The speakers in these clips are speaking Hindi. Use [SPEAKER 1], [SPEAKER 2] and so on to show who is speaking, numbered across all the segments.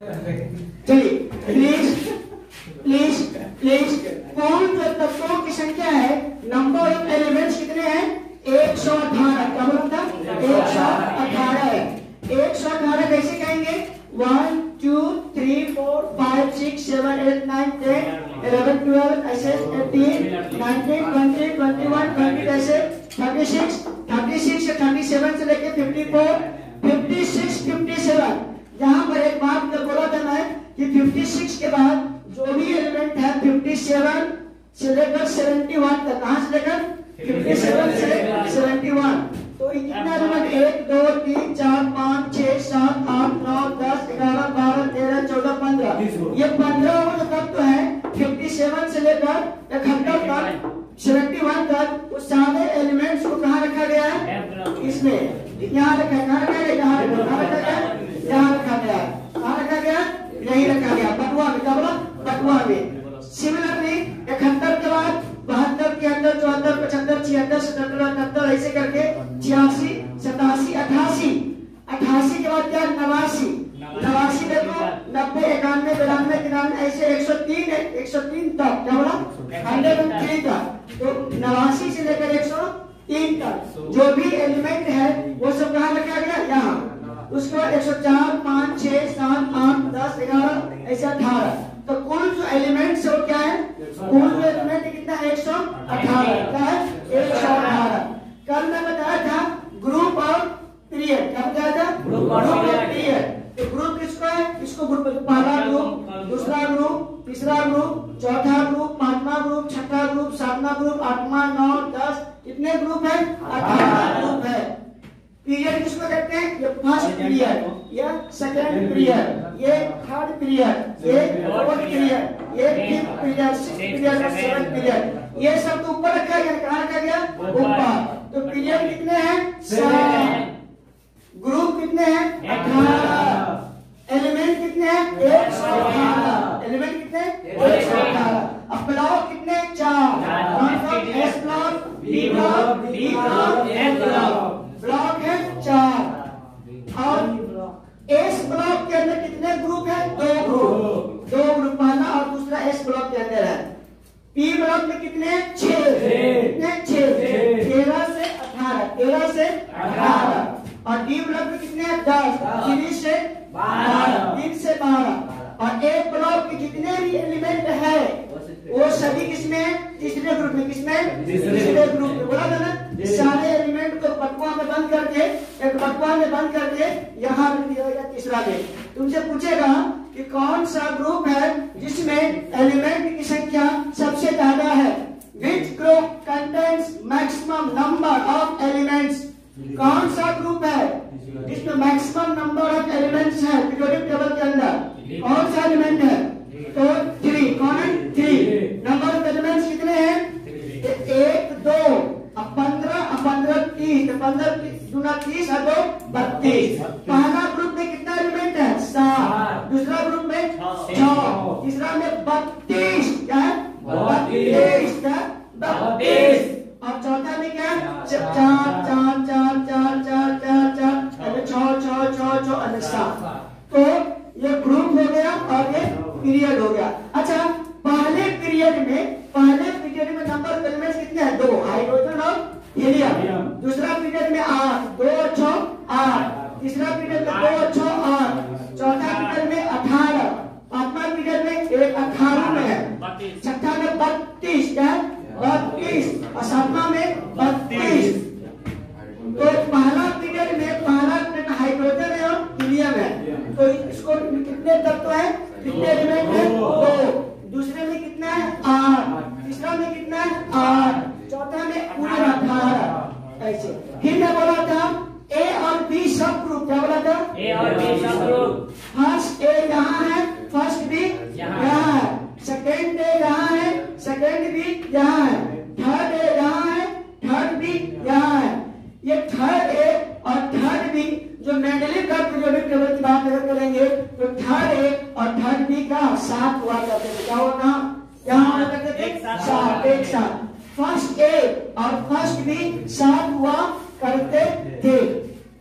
[SPEAKER 1] चलिए प्लीज प्लीज प्लीज कुल जो तत्वों की संख्या है, नंबर ऑफ एलिमेंट्स कितने हैं? 118। क्या बोला था? 118 है। 118 कैसे कहेंगे? 1 2 3 4 5 6 7 8 9 10 11 12 ऐसे 18 19 20 21 22 ऐसे 36 36 से 37 से लेके 54 56 57। यहाँ पर एक बात जो बोला था मैं कि 56 के बाद जो भी एलिमेंट है 57 से लेकर 71 तक, कहां से लेकर 57 से 71, तो कितना एलिमेंट? 1 2 3 4 5 6 7 8 9 10 11 12 13 14 15। ये 15 वो जो तत्व है 57 से लेकर 71 तक 71 तक, उस सारे एलिमेंट्स को कहाँ रखा गया है? इसमें यहाँ रखा है। कहाँ रखा गया? यहाँ रखा गया। यहाँ रखा गया। कहाँ रखा गया? यही रखा गया, बटुआ में। क्या बोला? बटुआ में। सिमिलरली 71 के बाद 72 के अंदर 74 75 76 77 78 ऐसे करके 86 87 88 88 के बाद क्या? 89 89 देखो 90 91 92 93 ऐसे 103 तक। क्या बोला? 103 तक। तो 89 से लेकर 103 तक जो भी एलिमेंट है वो सब कहाँ रखा गया? यहाँ। उसके बाद 104 5 6 7 8 10 11 ऐसे 18। तो कुल जो एलिमेंट्स है वो क्या है? कुल जो एलिमेंट कितना? 118। क्या है? 118। कल मैं बताया था ग्रुप और पीरियड। क्या बताया था? ग्रुप और पीरियड। तो ग्रुप किसको है? इसको ग्रुप, पहला ग्रुप, दूसरा ग्रुप, तीसरा ग्रुप, चौथा ग्रुप, पांचवा ग्रुप, छठा ग्रुप, सातवां ग्रुप, 8वां 9 10 कितने ग्रुप है? 18 ग्रुप है। पीरियड किसको कहते हैं? ये फर्स्ट पीरियड, ये सेकंड पीरियड, ये थर्ड पीरियड, ये फोर्थ पीरियड, ये फिफ्थ पीरियड, सिक्स्थ पीरियड और सेवंथ पीरियड। ये सब तो ऊपर रखा गया। कहाँ रखा गया? ऊपर। तो पीरियड कितने हैं? 7। ग्रुप कितने हैं? 18। एलिमेंट कितने हैं? 118। एलिमेंट कितने? 118। अब ब्लॉक कितने? 4। S block, b block, D block, f block. Block है 4। और एस ब्लॉक के अंदर कितने ग्रुप है? 2 ग्रुप। 2 ग्रुप, पहला और दूसरा एस ब्लॉक के अंदर है। पी ब्लॉक में कितने? 6। कितने? 6। 13 से 18। 13 से 18। और डी ब्लॉक में कितने? 10। 3 से 12। 3 से 12। और ए ब्लॉक के जितने भी एलिमेंट है वो सभी किसमें? तीसरे ग्रुप में। किसमें? तीसरे ग्रुप में। बोला था ना, सारे एलिमेंट को बटुआ में बंद करके, एक बटुआ में बंद करके यहाँ रख दिया गया तीसरा में। तुमसे पूछेगा कि कौन सा ग्रुप है जिसमें एलिमेंट की संख्या सबसे ज्यादा है? Which group contains maximum number of elements? कौन सा ग्रुप है जिसमें मैक्सिमम नंबर ऑफ एलिमेंट्स है पीरियोडिक टेबल के अंदर? कौन सा एलिमेंट है? तो 3। कौन है? 3। नंबर ऑफ एलिमेंट्स कितने हैं? 1 2 अब 15 अब 15 30। तो 15 दूना 30 और 2 32। पहला ग्रुप में कितना एलिमेंट है? 7। दूसरा ग्रुप में 6। तीसरा में 32। क्या है? 32। क्या? 32। और चौथा में क्या? 4 4 4 4 4 4 4 4 6 6 6 6 7। तो ये ग्रुप हो गया और ये पीरियड हो गया। अच्छा, पहले पीरियड में नंबर ऑफ एलिमेंट्स कितने हैं? 2, हाइड्रोजन और हीलियम। दूसरा पीरियड में 8। 2 और 6 8। तीसरा पीरियड में 2 और 6 8। चौथा पीरियड में 18। पांचवा पीरियड में 18 में है। छठा में 32। क्या? 32। और सातवां में 32। तो पहला पीरियड में हाइड्रोजन है और हीलियम है। तो इसको कितने तत्व है? कितने एलिमेंट है? 2। दूसरे में कितना है? 8। तीसरा में कितना है? 8। चौथा में पूरे 18। ऐसे। फिर मैं बोला था ए और बी सब ग्रुप। क्या बोला था? ए और बी सब ग्रुप। फर्स्ट ए यहाँ है, फर्स्ट बी यहाँ है, सेकेंड ए यहाँ है, सेकेंड बी यहाँ है, थर्ड ए यहाँ है, थर्ड बी यहाँ है। ये थर्ड ए और थर्ड बी जो मेंडलीव का पीरियोडिक टेबल की बात अगर करेंगे तो थर्ड ए और थर्ड बी का साथ हुआ करते थे। क्या होगा? यहाँ हुआ करते थे साथ, एक साथ। फर्स्ट ए और फर्स्ट बी साथ हुआ करते थे।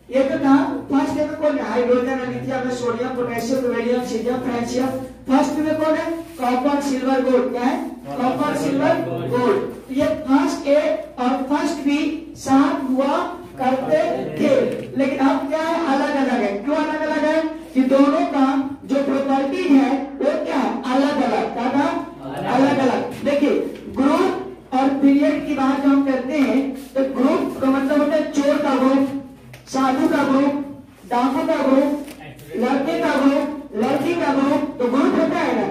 [SPEAKER 1] ये तो था फर्स्ट में कौन है? Hydrogen, lithium, sodium, potassium, beryllium, cerium, francium. First में कौन है? Copper, silver, gold. क्या है? Copper, silver, gold. ये फर्स्ट ए और फर्स्ट बी साथ हुआ करते थे, लेकिन अब क्या है? अलग अलग है। क्यों अलग अलग है? कि दोनों का जो प्रॉपर्टी है वो क्या अलग अलग। क्या था? अलग अलग। देखिए ग्रुप और पीरियड की बात हम करते हैं तो ग्रुप का मतलब होता है चोर का ग्रुप, साधु का ग्रुप, डाकू का ग्रुप, लड़के का ग्रुप, लड़की का ग्रुप। तो ग्रुप होता है ना।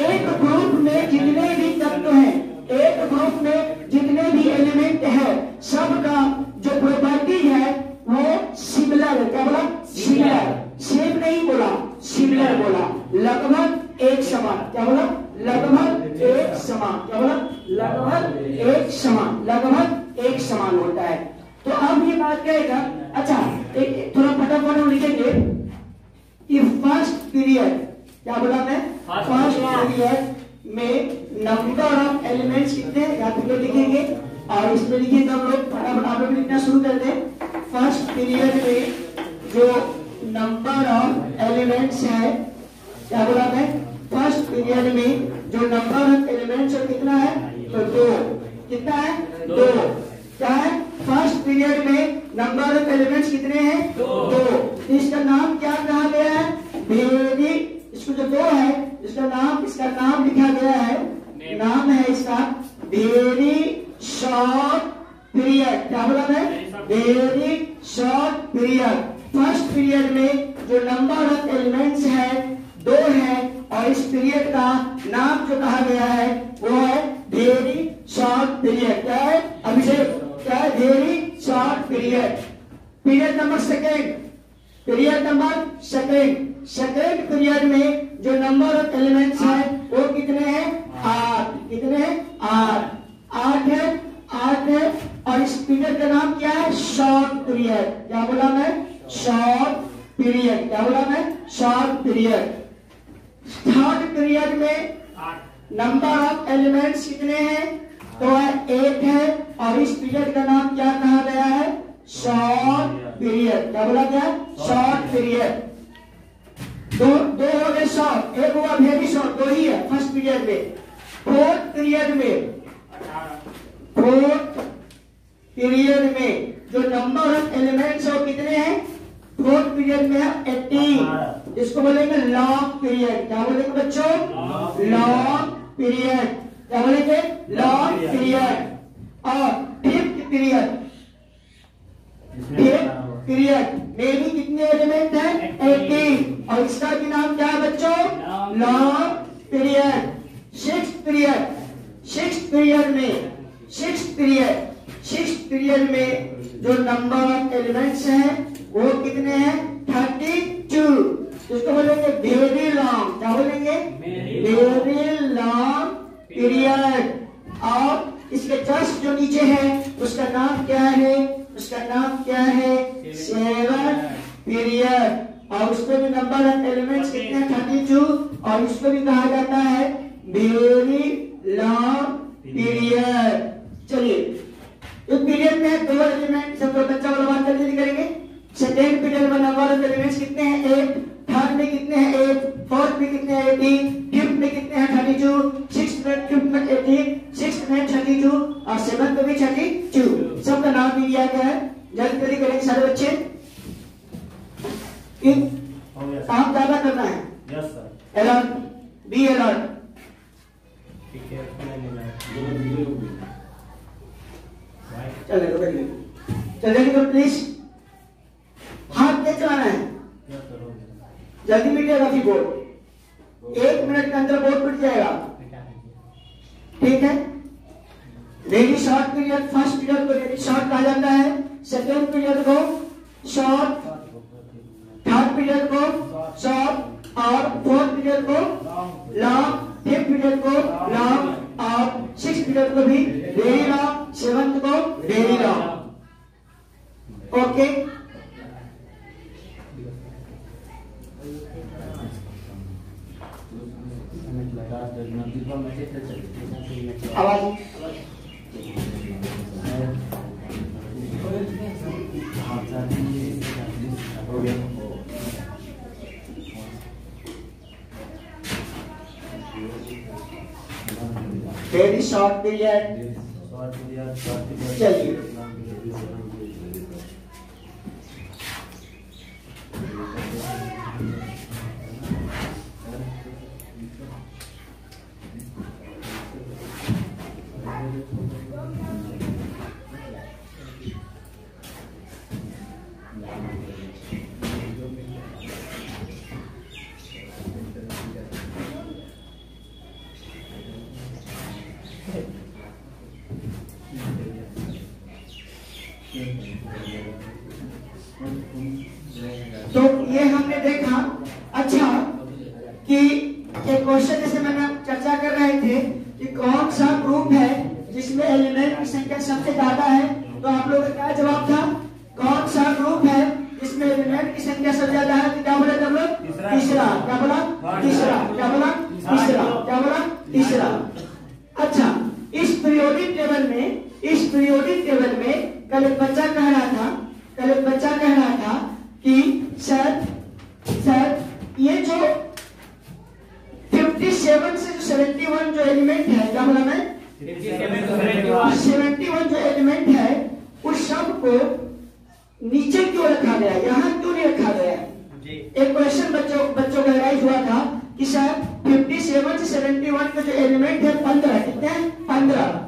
[SPEAKER 1] एक ग्रुप में जितने भी तत्व हैं, एक ग्रुप में जितने भी एलिमेंट है, सबका जो प्रॉपर्टी है वो सिमिलर है। क्या बोला? सिमिलर। सेम नहीं बोला, सिमिलर बोला। लगभग एक समान। क्या बोला? लगभग एक समान। क्या बोला? लगभग एक समान। लगभग एक समान होता है। तो अब ये बात कहेगा, अच्छा थोड़ा फटाफट हम लिखेंगे कि फर्स्ट पीरियड, क्या बोला मैं? फर्स्ट पीरियड में नंबर ऑफ एलिमेंट्स कितने या तो लिखेंगे और इसमें लिखेंगे हम लोग। फटाफट आप लोग लिखना शुरू कर दें। फर्स्ट पीरियड में जो नंबर ऑफ एलिमेंट्स है, क्या बोला मैं? फर्स्ट पीरियड में जो नंबर ऑफ एलिमेंट्स है कितना है? तो 2। कितना है? 2। क्या है? फर्स्ट पीरियड में नंबर ऑफ एलिमेंट्स कितने हैं? 2। इसका नाम क्या कहा गया है? वेरी। इसको जो 2 है इसका नाम लिखा गया है, नाम है इसका वेरी शॉर्ट पीरियड। क्या बोला मैं? Very short period. First period में जो नंबर ऑफ एलिमेंट्स है 2 है और इस पीरियड का नाम जो कहा गया है वो है वेरी शॉर्ट पीरियड। क्या है अभिषेक? क्या है? Very short period. Period number second, period number second. Second period में जो नंबर ऑफ एलिमेंट्स है वो कितने हैं? 8। कितने हैं? 8 है। 8 है और इस पीरियड का नाम क्या है? Short period. क्या बोला मैं? Short period. क्या बोला मैं? Short period. थर्ड पीरियड में नंबर ऑफ एलिमेंट्स कितने हैं? तो है 8 है और इस पीरियड का नाम क्या कहा गया है? Short period. क्या बोला गया? Short period. दो हो गए शॉर्ट, एक हुआ वेरी शॉर्ट। 2 ही है फर्स्ट पीरियड में। फोर्थ पीरियड में जो नंबर ऑफ एलिमेंट्स है कितने हैं? फोर्थ पीरियड में 18, जिसको बोलेंगे लॉन्ग पीरियड। क्या बोलेंगे बच्चों? Long period. क्या बोलेंगे? Long period. और फिफ्थ पीरियड में भी कितने एलिमेंट हैं? 18 और इसका भी नाम क्या है बच्चों? Long period. सिक्स्थ पीरियड में जो नंबर ऑफ एलिमेंट्स हैं वो कितने हैं? 32, जिसको बोलेंगे वेरी लॉन्ग। क्या बोलेंगे? Very long period. और इसके जस्ट जो नीचे है उसका नाम क्या है? उसका नाम क्या है? 7 पीरियड। और उसमें भी नंबर ऑफ एलिमेंट्स कितने हैं? 32 और इसको भी कहा जाता है वेरी लॉन्ग पीरियड। चलिए इस पीरियड में 2 एलिमेंट सब बच्चा वाला बात जल्दी करेंगे। सेकेंड पीरियड में नंबर ऑफ एलिमेंट्स कितने हैं? 8। थर्ड में कितने हैं? 8। फोर्थ में कितने हैं? 18। फिफ्थ में कितने हैं? 32। सिक्स्थ में 18। सिक्स्थ में 32 और सेवंथ में भी 32। सबका नाम भी दिया गया है। जल्दी करेंगे सारे बच्चे। काम ज्यादा करना है। Yes sir. Alert, be alert. चलिए तो प्लीज हाथ तेज चलाना है। जल्दी मिटेगा फिर बोर्ड। 1 मिनट के अंदर बोर्ड मिट जाएगा। ठीक है? Very short period, first period को वेरी शॉर्ट कहा जाता है, सेकेंड पीरियड को शॉर्ट, थर्ड पीरियड को शॉर्ट और फोर्थ पीरियड को लॉन्ग, फिफ्थ पीरियड को लॉन्ग और सिक्स्थ पीरियड को भी वेरी लॉन्ग, सेवंथ को वेरी लॉन्ग। ओके? आवाज वेरी शॉर्ट पीरियड। चलिए तो ये हमने देखा। अच्छा कि एक क्वेश्चन जैसे मैंने चर्चा कर रहे थे कि कौन सा ग्रुप है जिसमें एलिमेंट की संख्या सबसे ज्यादा है, तो आप लोगों का क्या जवाब था? कौन सा ग्रुप है जिसमें एलिमेंट की संख्या सबसे ज्यादा है? तो क्या बोला सब लोग? तीसरा। क्या बोला? तीसरा। क्या बोला? तीसरा। क्या बोला? तीसरा। अच्छा, इस पीरियोडिक टेबल में कल एक बच्चा कह रहा था कि सर ये जो 57 से जो 71 जो एलिमेंट है, क्या बोला मैं? 71 जो एलिमेंट है उस सब को नीचे क्यों रखा गया, यहाँ क्यों नहीं रखा गया? एक क्वेश्चन बच्चों का राइज हुआ था कि सर 57 से 71 का जो एलिमेंट है 15, कितने हैं? 15।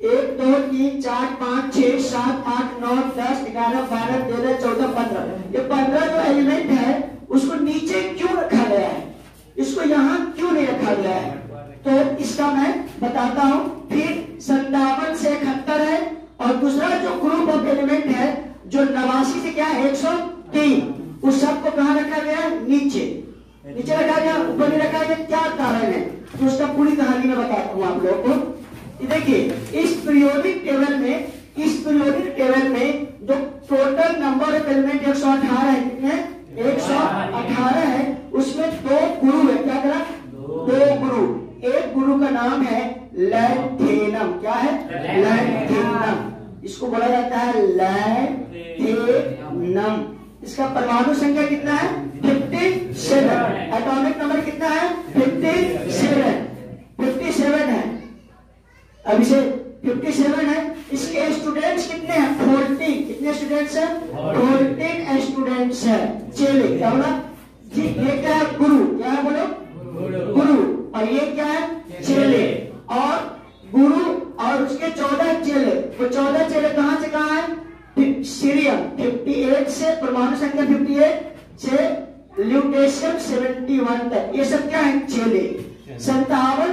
[SPEAKER 1] 1 2 3 4 5 6 7 8 9 10 11 12 13 14 15, ये 15 जो एलिमेंट है उसको नीचे क्यों रखा गया है, इसको यहाँ क्यों नहीं रखा गया है? तो इसका मैं बताता हूँ। फिर 57 से 71 है, और दूसरा जो ग्रुप ऑफ एलिमेंट है जो 89 से क्या है 103, उस सब को कहाँ रखा गया है? नीचे रखा गया, ऊपर नहीं रखा गया। क्या कारण है? तो उसका पूरी कहानी में बताता हूँ आप लोगों को। देखिए, इस पीरियोडिक टेबल में जो टोटल नंबर ऑफ एलिमेंट 118 है, कितने? 118 है। उसमें 2 गुरु है। क्या करा? 2 गुरु। एक गुरु का नाम है लैंथेनम। क्या है? लैंथेनम। इसको बोला जाता है लैंथेनम। इसका परमाणु संख्या कितना है? 57। एटॉमिक नंबर कितना है? 57 है। अब इसे 57 है। इसके स्टूडेंट्स कितने हैं? 14। कितने स्टूडेंट्स हैं? 14 स्टूडेंट्स हैं। चेले। क्या बोला जी? ये क्या है? गुरु। क्या है? बोलो गुरु। और ये क्या है? चेले। और गुरु और उसके 14 चेले। वो 14 चेले कहां से कहां है? सीरियम 58 से परमाणु संख्या 58 से ल्यूटेशियम 71 तक, ये सब क्या है? चेले। 57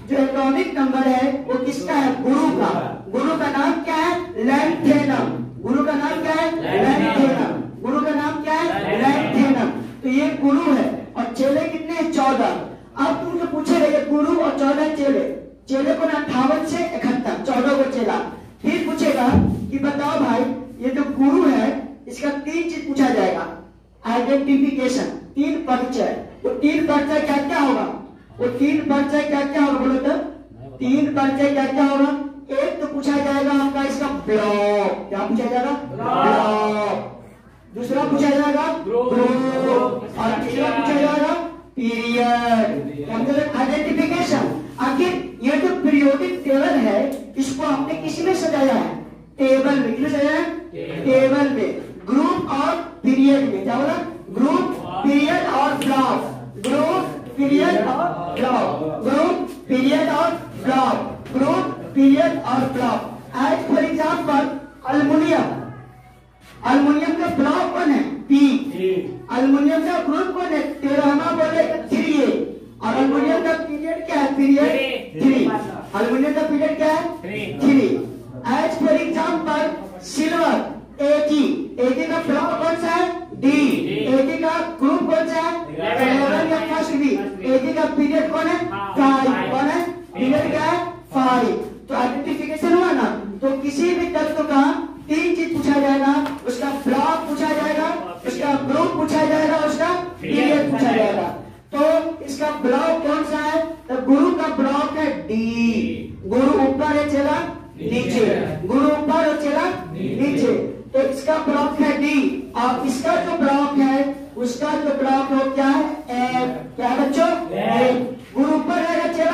[SPEAKER 1] जो एटॉमिक नंबर है वो किसका है? गुरु का। गुरु का नाम क्या है? लैंथेनम। गुरु का नाम क्या है? लैंथेनम। गुरु का नाम क्या है? लैंथेनम। तो ये गुरु है। और चेले कितने हैं? 14। अब तुमसे पूछेगा गुरु और 14 चेले, चेले को 58 से 71, 14 को चेला। फिर पूछेगा कि बताओ भाई, ये जो गुरु है इसका 3 चीज पूछा जाएगा। आइडेंटिफिकेशन, 3 परिचय। वो 3 परिचय क्या क्या होगा? वो 3 परिचय क्या क्या होगा? बोलो तो 3 परिचय क्या क्या होगा? एक तो पूछा जाएगा आपका इसका ब्लॉक। क्या पूछा जाएगा? ब्लॉक। दूसरा पूछा जाएगा ग्रुप, और तीसरा पूछा जाएगा पीरियड। आइडेंटिफिकेशन। आखिर ये जो पीरियोडिक टेबल है इसको आपने किसी में सजाया है? टेबल में। किसमें सजाया है? टेबल में। ग्रुप और पीरियड में। क्या बोला? ग्रुप, पीरियड और ब्लॉक। ग्रुप, पीरियड और ब्लॉक। ग्रुप, पीरियड और ब्लॉक। ग्रुप, पीरियड और block. As for example aluminium. Aluminium का ब्लॉक कौन है? पी। अल्युमिनियम का ग्रुप कौन है? 13वां बोले 3A। और अल्युमिनियम का पीरियड क्या है? पीरियड 3। अल्युमिनियम का पीरियड क्या है? 3। As for example silver Ag का ब्लॉक कौन सा है? D। Ag का ग्रुप कौन सा है? 11 या फर्स्ट B। Ag का पीरियड कौन है? 5। कौन है? पीरियड क्या है? 5। तो आइडेंटिफिकेशन हुआ ना। तो किसी भी तत्व का 3 चीज पूछा जाएगा। उसका ब्लॉक पूछा जाएगा, उसका ग्रुप पूछा जाएगा, उसका पीरियड पूछा जाएगा। तो इसका ब्लॉक कौन सा है? तो गुरु का ब्लॉक है D। गुरु ऊपर है, चला नीचे। गुरु ऊपर और चला नीचे। तो इसका ब्लॉक है D। और इसका जो ब्लॉक है उसका जो ब्लॉक हो क्या है? F। क्या बच्चों? गुरु ऊपर रहेगा, चला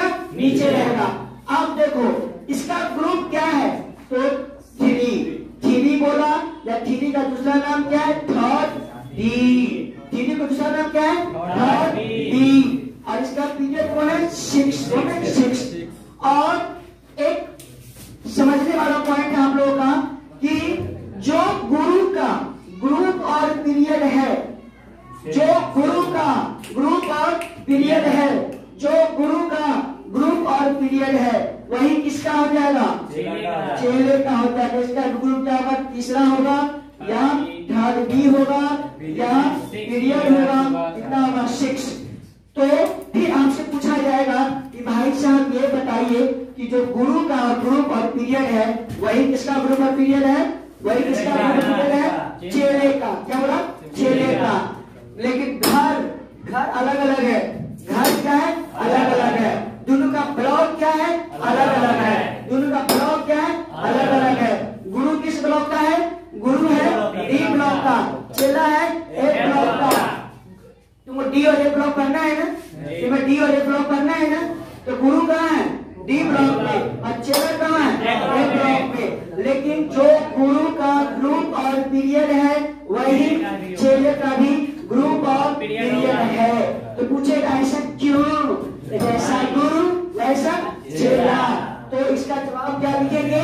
[SPEAKER 1] पीरियड है, जो गुरु का ग्रुप और पीरियड है वही किसका हो जाएगा? चेले का होता है। इसका ग्रुप क्या होगा? तीसरा होगा या थर्ड बी होगा या पीरियड होगा, कितना होगा? 6। तो फिर आपसे पूछा जाएगा कि भाई साहब ये बताइए कि जो गुरु का ग्रुप और पीरियड है वही किसका ग्रुप और पीरियड है? वही किसका ग्रुप और पीरियड है? चेले का। क्या बोला? चेले का। लेकिन घर अलग अलग है। घर क्या है? अलग अलग है। दोनों का ब्लॉक क्या है? अलग अलग है। दोनों का ब्लॉक क्या है? अलग अलग है। गुरु किस ब्लॉक का है? गुरु है डी ब्लॉक का, चेला है ए ब्लॉक का। तुमको डी और ए ब्लॉक करना है ना? तुम्हें डी और ए ब्लॉक करना है ना? तो गुरु कहाँ है? डी ब्लॉक में, और चेला कहाँ है? ए ब्लॉक में। लेकिन जो गुरु का ग्रुप और पीरियड है वही चेले का भी ग्रुप और पीरियड है। तो पूछेगा ऐसा क्यों? जैसा गुरु वैसा चेला। तो इसका जवाब क्या लिखेंगे?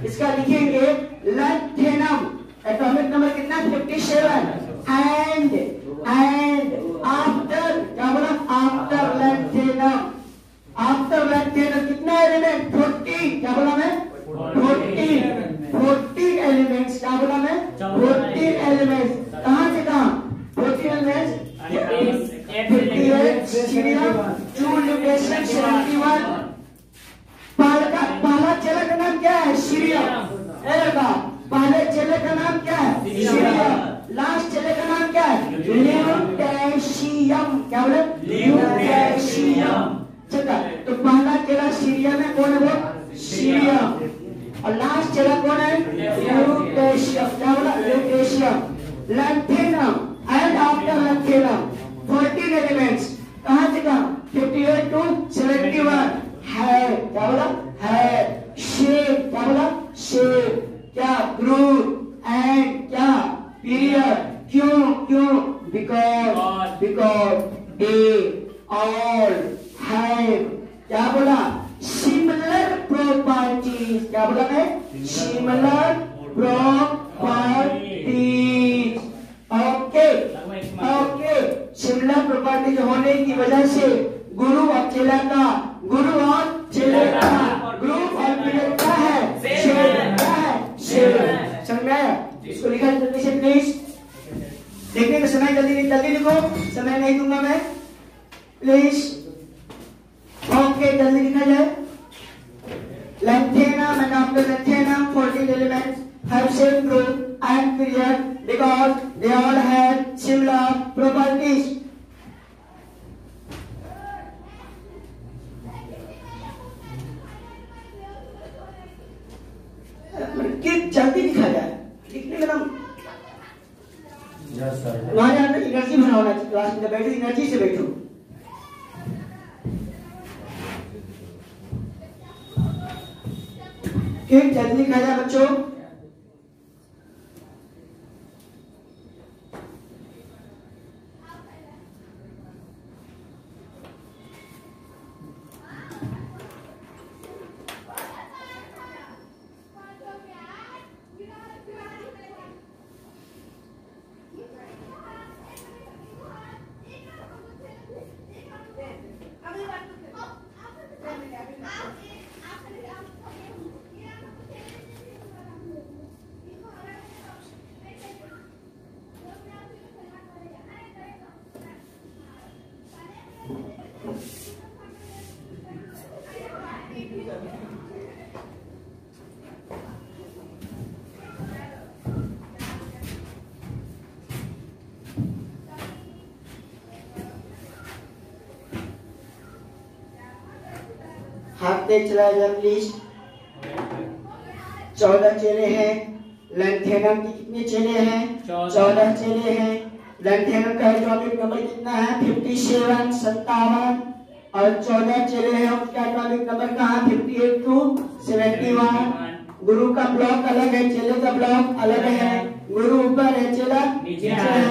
[SPEAKER 1] इसका लिखेंगे लैंथेनम। एटॉमिक नंबर कितना? 57। एंड आफ्टर, क्या बोला? After lanthanum. आफ्टर लैंथेनम कितना एलिमेंट? 40। क्या बोला मैं? 40 एलिमेंट्स। क्या बोला मैं? 40 एलिमेंट्स। कहां से कहां? 40 एलिमेंट्स 58 सीरिया 2 लोकेशन 71। पहला चेले का नाम क्या है? सीरिया। पहले चेले का नाम क्या है? सीरिया। लास्ट चेले का नाम क्या है? ल्यूटेशियम। क्या बोले? ल्यूटेशियम। चला, तो पहला चेला सीरिया में कौन है? वो सीरिया। और लास्ट चेला कौन है? ल्यूटेशियम। क्या बोला? Lutetium. Lanthanum and after lanthanum 14 elements. कहां से कहां? 58 to 71 है। क्या बोला? है। शेप। क्या बोला? शेप। क्या? ग्रुप एंड क्या? पीरियड। क्यों? बिकॉज दे ऑल हैव, क्या बोला? Similar properties. क्या बोला मैं? Similar properties. Okay. Similar properties होने की वजह से गुरु और चेला का ग्रुप और पीरियड क्या है? समझ में आया? इसको लिखा जल्दी से प्लीज। देखने का समय जल्दी लिखो, समय नहीं दूंगा मैं, प्लीज। ओके, जल्दी लिखा जाए। Lanthanum and after lanthanum 14 elements have same group and period because they all have similar properties. जल्दी लिखा जाए, लिखने का वहां जाकर एनर्जी भरा होना चाहिए। क्लास में बैठो, एनर्जी से बैठो। ठीक, जल्दी लिखा जाए बच्चों। हाथ देख चला जाए प्लीज। 14 चेले हैं। लैंथेनम की कितने चेले हैं? 14 चेले हैं। लैंथेनम का एटॉमिक नंबर कितना है? 57 57। और 14 चेले हैं, उसका एटॉमिक नंबर कहाँ? 58 to 71। गुरु का ब्लॉक अलग है, चेले का ब्लॉक अलग है। गुरु ऊपर है, चेला नीचे है,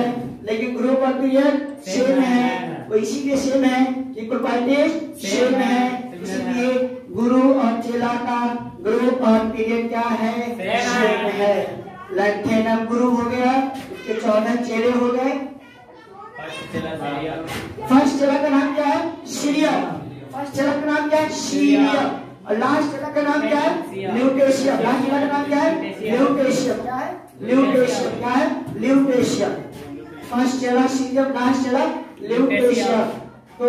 [SPEAKER 1] लेकिन ग्रुप और पीरियड सेम है। वो इसीलिए सेम है कि प्रॉपर्टीज सेम है, इसलिए गुरु और चेला का ग्रुप और पीरियड क्या है? सेम है। लैंथेनम गुरु हो गया, उसके 14 चेले हो गए। फर्स्ट चेला का नाम क्या है? सीरियम। फर्स्ट चेला का नाम क्या है? सीरियम। और लास्ट चेला का नाम क्या है? ल्यूटेशियम। लास्ट चेला का नाम क्या है? ल्यूटेशियम। क्या है? ल्यूटेशियम। क्या है? ल्यूटेशियम। फर्स्ट चेला सीरियम, लास्ट चेला ल्यूटेशियम। तो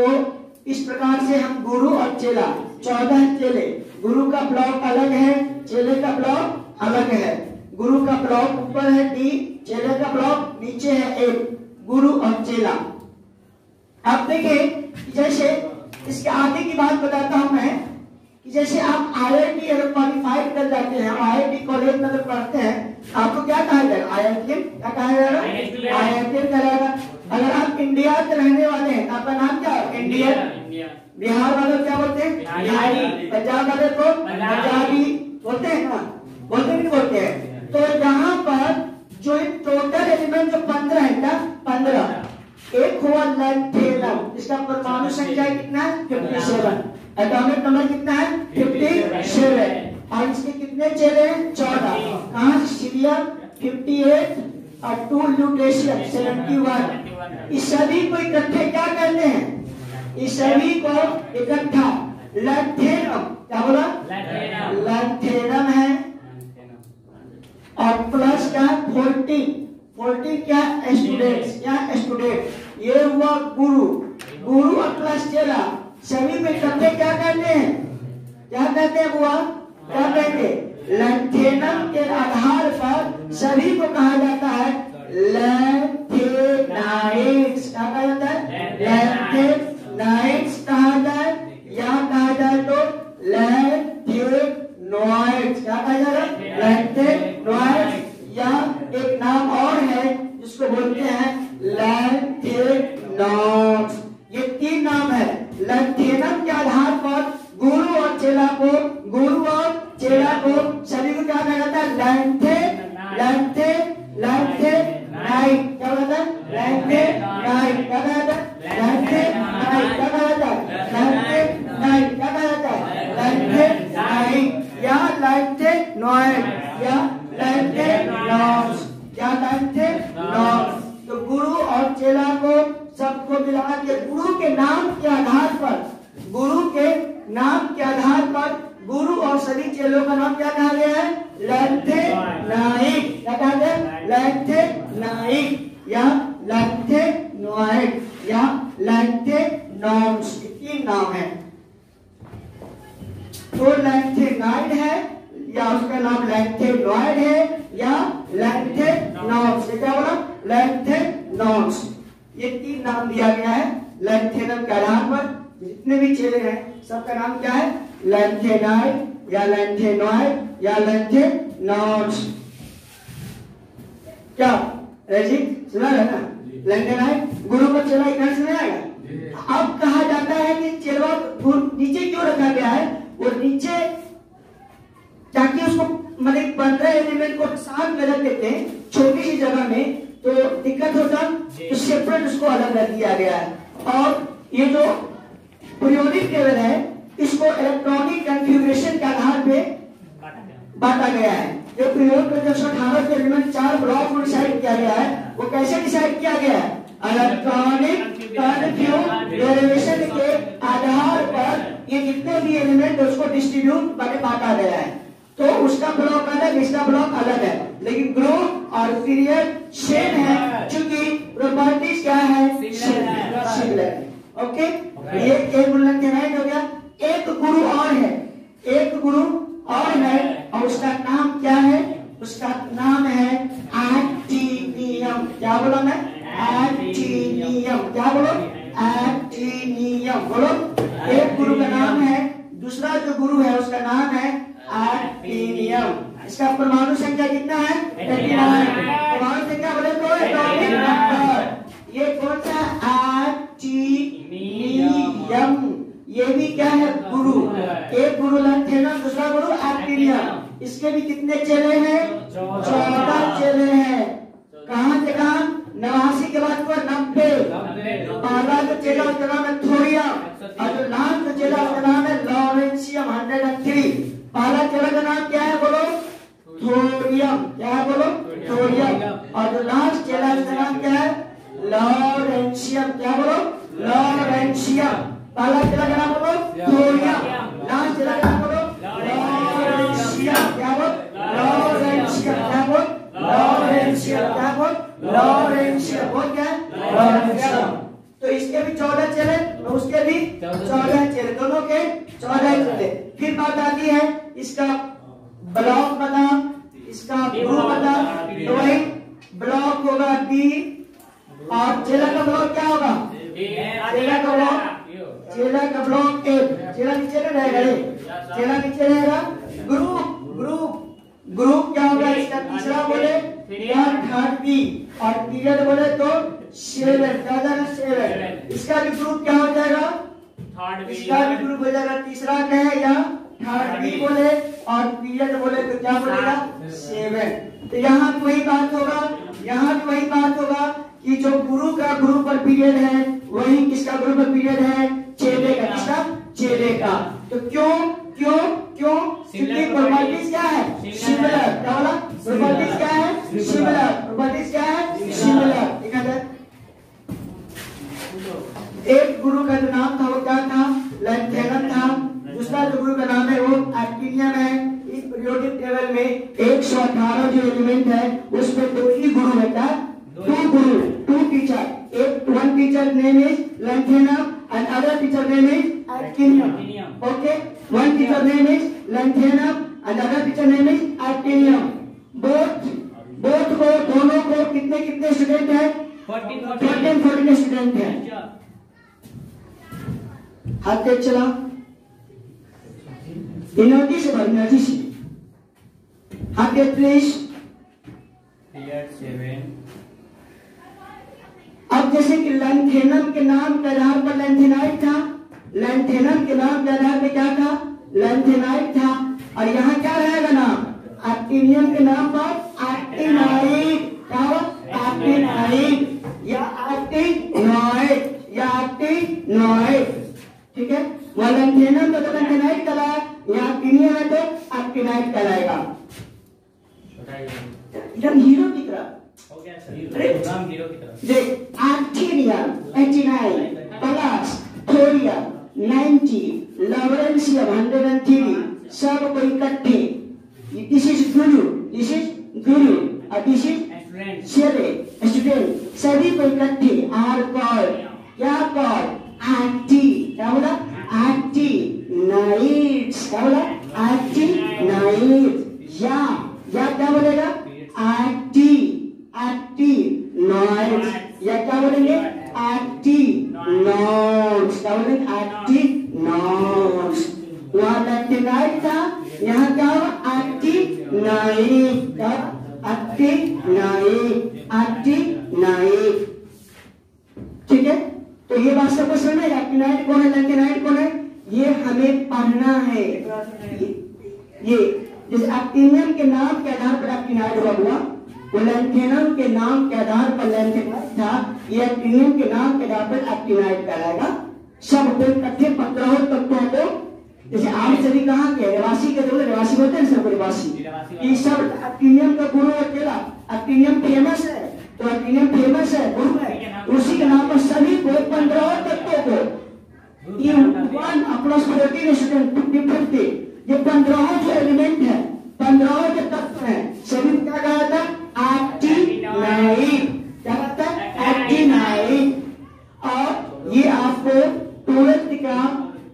[SPEAKER 1] इस प्रकार से हम गुरु और चेला 14 चेले, गुरु का ब्लॉक अलग है, चेले का ब्लॉक अलग है। गुरु का ब्लॉक ऊपर है डी, चेले का ब्लॉक नीचे है ए। गुरु और चेला। अब देखिए जैसे इसके आगे की बात बताता हूं मैं कि जैसे आप IIT अगर क्वालिफाइड कर जाते हैं, IIT कॉलेज में अगर पढ़ते हैं, आपको क्या कहा जाएगा? IIT क्या कहा जाएगा? IIT कहा जाएगा। अगर आप इंडिया के रहने वाले हैं, आपका नाम क्या है? इंडियन। बिहार वाले क्या बोलते हैं? बिहारी। पंजाब वाले को पंजाबी बोलते हैं ना? बोलते नहीं बोलते हैं? तो यहाँ पर जो टोटल एलिमेंट जो 15 है ना, 15, एक हुआ लैंथेनम, इसका परमाणु संख्या कितना है? 57। एटॉमिक नंबर कितना है? 57। और इसके कितने चेले हैं? 14। कहाँ से? सीरियम 58 और 2 ल्यूटेशियम 71। इस सभी को इकट्ठे क्या कहते हैं? इस सभी को इकट्ठा लैंथेनम, क्या बोला? लैंथेनम है। और प्लस क्या है? 14 क्या? स्टूडेंट्स। क्या? स्टूडेंट। ये हुआ गुरु। गुरु और प्लस चेला सभी में इकट्ठे क्या कहते हैं? क्या कहते हैं बुआ? क्या कहेंगे? लैंथेनम के आधार पर सभी को कहा जाता है लैंथेनाइट्स। क्या कहा जाता है? लैंथेनाइट्स कहा जाए या कहा जाए तो लैंथेनॉइड्स। क्या कहा जाएगा? लैंथेनॉइड्स। या एक नाम और है जिसको बोलते हैं लैंथेनॉइड्स। ये 3 नाम है। लैंथेनम के आधार पर गुरु और चेला को सभी को क्या कहा जाता है? लैंथेनाइट। क्या कहता है? लैंथेनाइट। क्या कहता है? लैंथेनाइट। क्या कहता है? लैंथेनाइट। क्या कहता है? लैंथेनाइट या लैंथेनॉइड या लैंथेनॉइड्स या लैंथेनॉइड्स। तो गुरु और चेला को सबको मिला के गुरु के नाम के आधार पर गुरु और सभी चेलों का नाम क्या कहा गया है? लैंथेनाइट। क्या कहा गया? लैंथेनाइट या लैंथेनॉइड या लैंथेनॉइड्स। 3 नाम है। तो लैंथेनाइड है या उसका नाम लैंथेनॉइड है या लैंथेनॉइड्स। क्या बोला? लैंथेनॉइड्स। ये 3 नाम दिया गया है लैंथेनम के आधार पर। जितने भी चेले हैं सबका नाम क्या है? लैंथेनाइड या लैंथेनॉइड या लैंथेनॉइड्स। क्या रजी सुना है ना? लैंथेनाइड गुरु को चेला इधर से नहीं आएगा। अब कहा जाता है कि चेला नीचे क्यों रखा गया है? वो नीचे ताकि उसको मतलब 15 एलिमेंट को साथ में रख देते हैं छोटी सी जगह में तो दिक्कत होता, तो सेपरेट उसको अलग रख दिया गया है। और ये जो पीरियोडिक टेबल है इसको इलेक्ट्रॉनिक कॉन्फ़िगरेशन के आधार पे बांटा गया है। जो पीरियोड में 118 के एलिमेंट 4 ब्लॉक में डिसाइड किया गया है, वो कैसे डिसाइड किया गया है? इलेक्ट्रॉनिक कॉन्फ़िगरेशन के आधार पर ये जितने भी एलिमेंट उसको डिस्ट्रीब्यूट बांटा गया है। तो उसका ब्लॉक अलग, इसका ब्लॉक अलग है, लेकिन ग्रुप और पीरियड सेम है क्योंकि प्रॉपर्टीज क्या है? सिमिलर। ओके, ये एक लैंथेनाइड हो गया। एक गुरु और है, और उसका नाम क्या है? उसका नाम है एक्टिनियम। क्या बोला मैं? एक्टिनियम। क्या बोलो? एक्टिनियम बोलो। एक गुरु का नाम है, दूसरा जो गुरु है उसका नाम है एक्टिनियम। इसका परमाणु संख्या कितना है? 39। परमाणु संख्या बोले तो एटॉमिक नंबर। ये कौन सा? एक्टिनियम। ये भी क्या है? गुरु। एक गुरु लैंथेनम, दूसरा गुरु एक्टिनियम। इसके भी कितने चेले हैं? 14 चेले हैं। कहां से कहां? 89 के बाद 90। पहला जो चेला उसका नाम है थोरियम और जो लास्ट चेला उसका नाम है लॉरेंशियम 103। पहला चेला का नाम क्या है? बोलो थोरियम। क्या है? बोलो थोरियम। और जो लास्ट चेला उसका नाम क्या है? लॉरेंशियम पहला जिला का नाम बोलो थोरियम, लास्ट जिला का नाम बोलो लॉरेंशियम। क्या बोल? लॉरेंशियम। क्या बोल? लॉरेंशियम। क्या बोल? लॉरेंशियम। बोल क्या? लॉरेंशियम। तो इसके भी 14 चेले और उसके भी 14 चेले, दोनों के 14 चेले। फिर बात आती है इसका ब्लॉक बता, इसका ग्रुप बता। तो वही ब्लॉक होगा डी और चेला का ब्लॉक क्या होगा? चेला का ब्लॉक, चेला का ब्लॉक ए। चेला नीचे रहेगा, चेला नीचे रहेगा। ग्रुप ग्रुप ग्रुप क्या होगा इसका? तीसरा बोले या थर्ड बी और पीरियड बोले तो 7, ज्यादा ना 7। इसका भी ग्रुप क्या हो जाएगा? इसका भी ग्रुप हो जाएगा तीसरा क्या है या थर्ड बी बोले और पीरियड बोले तो क्या बोलेगा? 7। तो यहाँ भी वही बात होगा, यहाँ भी वही बात होगा कि जो गुरु का ग्रुप और पीरियड है वही किसका ग्रुप और पीरियड है? चेले का। किसका? चेले का। तो क्यों क्यों क्यों? क्योंकि प्रॉपर्टीज क्या है? सिमिलर। क्या बोला? प्रॉपर्टीज क्या है? सिमिलर। प्रॉपर्टीज क्या है? सिमिलर। ठीक है। एक गुरु का जो नाम था वो क्या था? लैंथेनम था। दूसरा जो गुरु का नाम है वो एक्टिनियम है। इस पीरियोडिक टेबल में 118 जो एलिमेंट है उसमें 2 ही गुरु है। क्या? 2 गुरु, 2 teacher. one teacher name is lanthanum and other teacher name is actinium. Okay, one teacher name is lanthanum and other teacher name is actinium. both को दोनों को कितने स्टूडेंट हैं? 14 स्टूडेंट हैं। हाथ तेज चला, एनर्जी से भाई, एनर्जी से हाथ तेज प्लीज।
[SPEAKER 2] 7।
[SPEAKER 1] अब जैसे कि लैंथेनम के नाम के आधार पर लैंथेनाइट था, लैंथेनम के नाम के आधार पर क्या था? लैंथेनाइट था। और यहाँ क्या रहेगा नाम? एक्टिनियम के नाम पर एक्टिनाइट। क्या हो? एक्टिनाइट या एक्टिनॉइड या एक्टिनॉइड। ठीक है। वह लैंथेनम तो लैंथेनाइट कहलाया, यहाँ एक्टिनियम है तो एक्टिनाइट कहलाएगा। एकदम हीरो की तरह
[SPEAKER 2] हो गया सर, हीरो की तरफ।
[SPEAKER 1] देख, एक्टिनियम 89 प्लस थोरियम 90, लॉरेंशियम 103, सब को इकट्ठे। This is Guru, this is गुरु और दिस इज स्टूडेंट। सभी को इकट्ठे आर कॉल्ड, क्या कॉल्ड? एंटी। क्या बोला? एक्टिनाइट्स। क्या बोला? एक्टिनाइट्स। या क्या बोलेगा? एक्टिनॉइड्स। या क्या बोलेंगे? एक्टिनॉइड्स। क्या बोलेंगे? एक्टिनॉइड्स। वहाँ लैंथेनाइट था, यहाँ क्या होगा? एक्टिनाइट। क्या? एक्टिनाइट। ठीक है। तो ये बात सबको समझ में? एक्टिनाइट कौन है, लैंथेनाइट कौन है, ये हमें पढ़ना है। ये जैसे एक्टिनियम के नाम के आधार पर एक्टिनाइट हुआ, वो लैंथेनम के नाम के आधार पर लैंथेनाइट था, ये एक्टिनियम के नाम के आधार पर एक्टिनाइट कहलाएगा। सब को इकट्ठे 15 तत्वों को, जैसे आप सभी कहाँ के निवासी के लोग निवासी होते हैं, सबको निवासी। ये सब एक्टिनियम का गुरु अकेला, एक्टिनियम फेमस है तो एक्टिनियम फेमस है, गुरु है, उसी के नाम पर सभी को 15 तत्वों को, ये 1 प्लस 14 स्टूडेंट 50, ये 15 जो एलिमेंट है, 15 जो तत्व है, सभी क्या कहा था? एक्टिनाइट। क्या कहता है? एक्टिनाइट। और ये आपको 12th का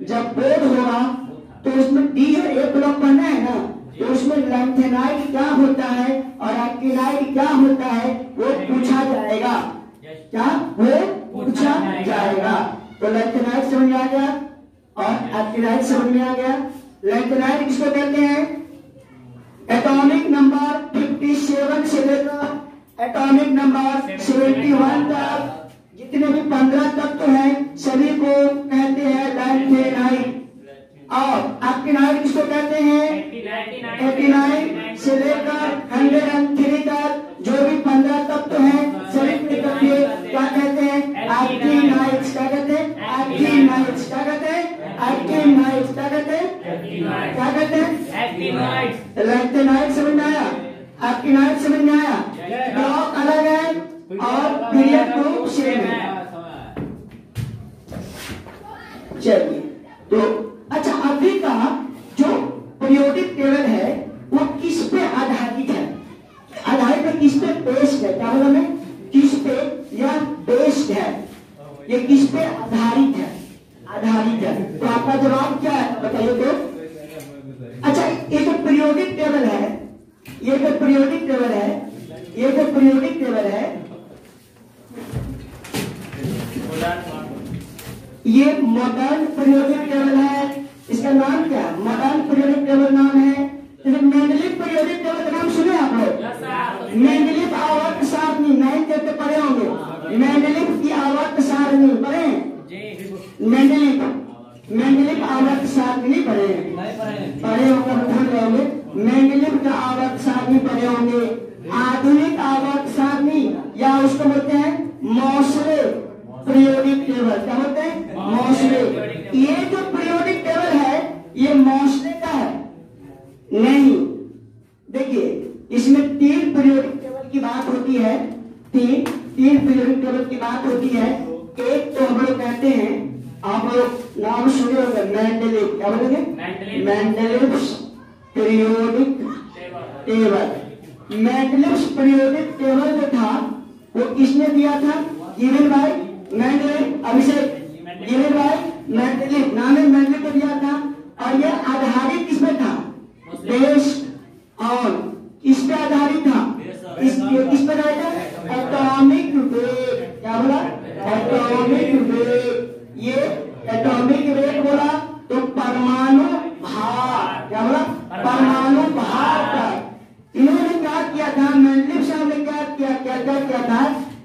[SPEAKER 1] जब बोर्ड होगा तो उसमें डी और ए ब्लॉक पढ़ना है ना, तो उसमें लैंथेनाइट क्या होता है और एक्टिनाइट क्या होता है वो पूछा जाएगा। क्या? वो पूछा जाएगा। तो लैंथेनाइट समझ में आ गया और एक्टिनाइट समझ में आ गया। लैंथेनाइट किसको कहते हैं? एटॉमिक नंबर 57 से लेकर एटॉमिक नंबर 71 तक जितने भी 15 तत्व हैं सभी को कहते हैं लैंथेनाइट। और एक्टिनाइट किसको कहते हैं? 89 से लेकर 103 तक जो भी 15 तत्व हैं सभी को इकट्ठे क्या कहते हैं? एक्टिनाइट्स। क्या कहते हैं? एक्टिनाइट्स। क्या कहते हैं? एक्टिनाइट्स। क्या कहते हैं? क्या कहते हैं? एक्टिनाइट्स। लैंथेनाइट समझ में आया? एक्टिनाइट समझ में आया? ब्लॉक अलग है और पीरियड ग्रुप सेम है। चलिए तो अच्छा, अभी का जो पीरियोडिक टेबल है वो किस पे आधारित है? आधारित है किस पे? बेस्ड है। क्या बोला मैं? किस पे? यह बेस्ड है। ये किस पे आधारित है? आधारित है। तो आपका जवाब क्या है बताइए तो। अच्छा, ये जो पीरियोडिक टेबल है, ये जो पीरियोडिक टेबल है, ये जो पीरियोडिक टेबल है, ये मॉडर्न पीरियोडिक टेबल है। इसका नाम क्या है? मॉडर्न पीरियोडिक टेबल नाम है। मेंडलीव पीरियोडिक टेबल का नाम सुने आप लोग? मेंडलीव आवर्त सारणी 9th तक तो पढ़े होंगे। मेंडलीव की आवर्त सारणी पढ़े? मेंडलीव आवर्त सारणी पढ़े? पढ़े होंगे, भूल गए होंगे। मेंडलीव का आवर्त सारणी पढ़े होंगे। आधुनिक आवर्त सारणी या उसको बोलते हैं मॉसले पीरियोडिक टेबल। क्या बोलते हैं? मॉसले। ये जो पीरियोडिक टेबल है ये मॉसले का है नहीं। देखिए, इसमें 3 पीरियोडिक टेबल की बात होती है। तीन पीरियोडिक टेबल की बात होती है। एक तो हम लोग कहते हैं, आप लोग नाम सुने होंगे, मेंडलीव। क्या बोलेंगे? Mendeleev periodic table. Mendeleev periodic table जो था वो किसने दिया था? Given by Mendeleev. Abhishek, given by Mendeleev. नाम है मेंडलीव को दिया था। और ये आधारित किस पे था? Based on. किस पे आधारित था? किस पे आधारित था? Atomic weight. क्या बोला? Atomic weight. ये एटॉमिक वेट बोला तो परमाणु भार। क्या बोला? परमाणु भार का। इन्होंने क्या किया था? मेंडलीव साहब ने क्या किया था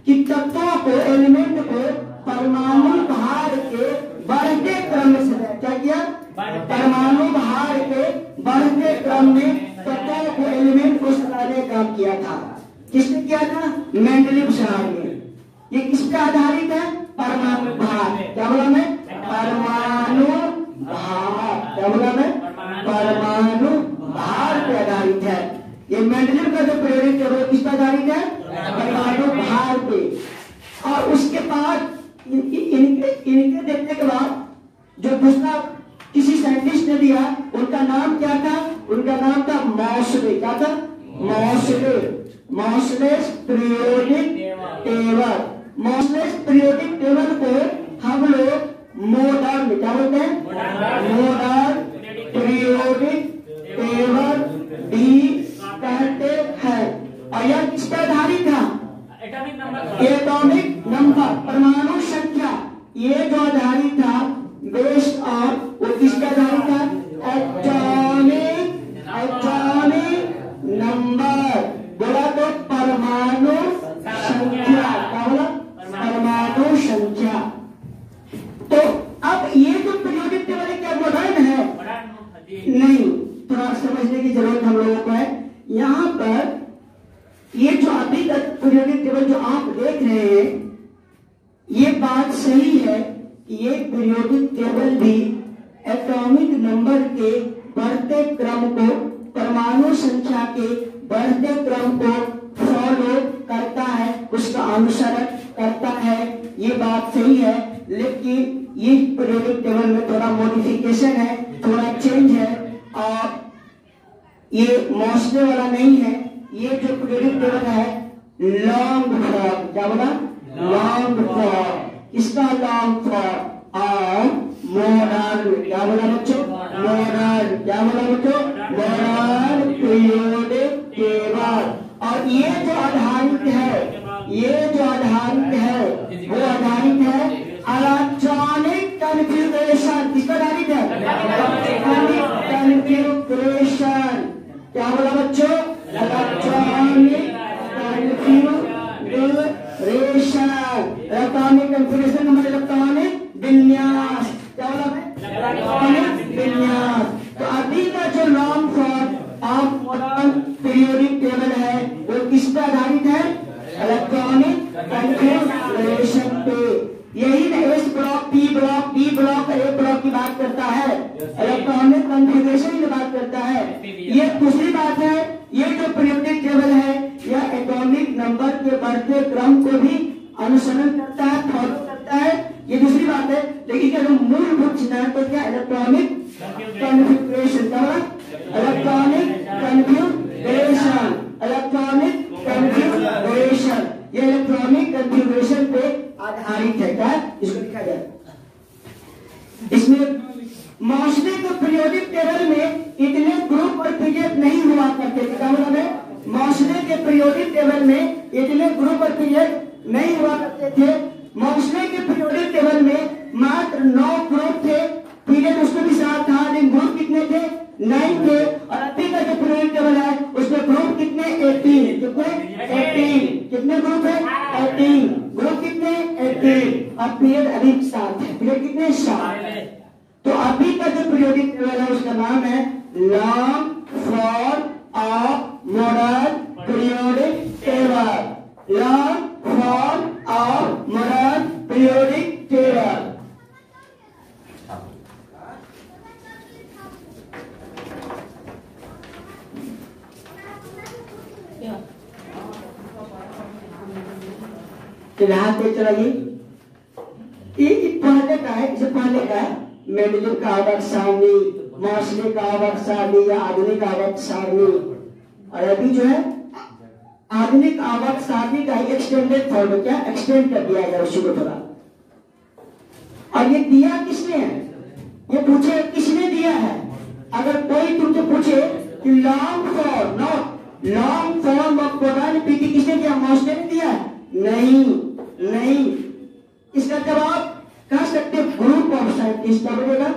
[SPEAKER 1] कि तत्वों को, एलिमेंट को परमाणु भार के बढ़ते क्रम से, क्या किया? परमाणु भार के बढ़ते क्रम में तत्वों को, एलिमेंट को सजाने का काम किया था। किसने किया था? मेंडलीव साहब ने। ये किस पे आधारित है? परमाणु भार। क्या बोला मैं? परमाणु भार। क्या बोला मैं? परमाणु भार पे आधारित है। ये मेंडलीव का जो पीरियोडिक टेबल किस पे आधारित है? परमाणु भार पे। और उसके बाद इनके देखने के बाद जो दूसरा किसी साइंटिस्ट ने दिया, उनका नाम क्या था? उनका नाम था मॉसले। क्या था? Moseley. Moseley's periodic table. Moseley's periodic table को हम लोग मॉडर्न, क्या बोलते हैं? मॉडर्न पीरियोडिक टेबल भी कहते हैं। और यह किस पे आधारित था? एटॉमिक नंबर, परमाणु संख्या। ये जो आधारित था बेस्ड ऑन, वो किस पे आधारित था? Atomic number. बोला तो परमाणु संख्या। क्या बोला? परमाणु संख्या। तो अब ये जो पीरियोडिक टेबल है क्या मॉडर्न है? नहीं, थोड़ा समझने की जरूरत हम लोगों को है। यहाँ पर ये जो अभी तक पीरियोडिक टेबल जो आप देख रहे हैं, ये बात सही है कि ये पीरियोडिक टेबल भी एटॉमिक नंबर के बढ़ते क्रम को, परमाणु संख्या के बढ़ते क्रम को फॉलो करता है, उसका अनुसरण करता है। ये बात सही है, लेकिन ये पीरियोडिक टेबल में थोड़ा मॉडिफिकेशन है, थोड़ा चेंज है। और ये मॉसले वाला नहीं है। ये जो पीरियोडिक टेबल है लॉन्ग फॉर्म। क्या बोला? Long form. किसका लॉन्ग फॉर्म? और मॉडर्न। क्या बोला बच्चों? मॉडर्न। क्या बोला बच्चों? Modern periodic table. और ये जो आधारित है, ये जो आधारित है वो आधारित है इलेक्ट्रॉनिक कॉन्फ़िगरेशन। किस पर आधारित है? कॉन्फ़िगरेशन। क्या बोला बच्चों? Electronic configuration. इलेक्ट्रॉनिक कॉन्फ़िगरेशन का मतलब इलेक्ट्रॉनिक विन्यास। क्या बोला? इलेक्ट्रॉनिक विन्यास। तो अभी का जो long form of modern periodic table है वो किस पर आधारित है? इलेक्ट्रॉनिक कॉन्फ़िगरेशन पे। यही ना S block, P block, D block, A block की बात करता है, इलेक्ट्रॉनिक कॉन्फ़िगरेशन की बात करता है। ये दूसरी बात है, ये जो पीरियोडिक टेबल है यह एटॉमिक नंबर के बढ़ते क्रम को भी अनुसरण करता है, फॉलो करता है। ये दूसरी बात है। लेकिन जो मूलभूत सिद्धांत electronic configuration, electronic configuration, electronic configuration, ये इलेक्ट्रॉनिक कॉन्फ़िगरेशन पे आधारित है। क्या इसको लिखा जाए? इसमें मोस्टली तो पीरियोडिक टेबल में इतने ग्रुप और पीरियड नहीं हुआ करते थे। क्या मतलब है? मोस्टली के पीरियोडिक टेबल में इतने ग्रुप और पीरियड नहीं हुआ करते थे। मोस्टली के पीरियोडिक टेबल में मात्र 9 ग्रुप थे, पीरियड उसको भी साथ था, लेकिन ग्रुप कितने थे? 9 थे। और अभी का जो पीरियोडिक टेबल है उसमें ग्रुप कितने? 18। कितने? 18। कितने ग्रुप है? 18। ग्रुप कितने? 18। और पीरियड अभी 7 है। पीरियड कितने? 7। तो अभी का जो पीरियोडिक टेबल है उसका नाम है long form of modern periodic table. Long form of modern periodic table. हाथ पे चलाइए। ये पहले का है, इसे पहले का है। मेंडेलिव का आवर्त सारणी, मोस्ले का आवर्त सारणी या आधुनिक आवर्त सारणी। और अभी जो है आधुनिक आवर्त सारणी का एक्सटेंडेड फॉर्म, क्या एक्सटेंड कर दिया गया उसी को थोड़ा। और ये दिया किसने है? ये पूछे किसने दिया है? अगर कोई तुमसे पूछे कि long form, not long form of modern PT किसने दिया? मोस्ले ने दिया? नहीं नहीं। इसका जवाब कह सकते ग्रुप ऑफ साइंटिस्ट। क्या बोलेगा?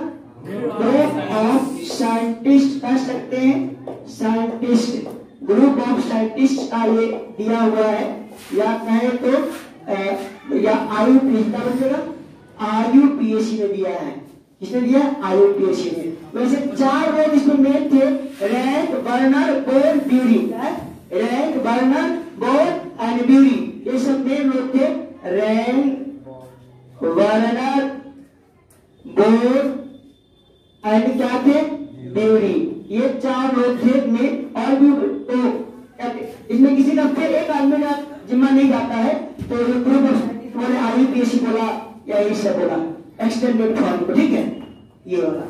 [SPEAKER 1] ग्रुप ऑफ साइंटिस्ट कह सकते हैं। साइंटिस्ट, ग्रुप ऑफ साइंटिस्ट का ये दिया हुआ है। या कहे तो या आईयूपीएसी का बोलेगा, आईयूपीएसी ने दिया है। किसने दिया? आईयूपीएसी ने। वैसे 4 लोग इसमें मेन थे, rank, burner, bore, bury. Rank, burner, bore and bury, ये सब मेन लोग थे। रैंक, वर्नर, बोर एंड क्या थे? ब्यूरी। ये 4 लोग थे में। और भी तो इसमें किसी का फिर एक आदमी का जिम्मा नहीं जाता है, तो ये ग्रुप ऑफ साइंटिस्ट बोले, आईयूपीएसी बोला या इससे बोला एक्सटेंडेड फॉर्म को। ठीक है, ये वाला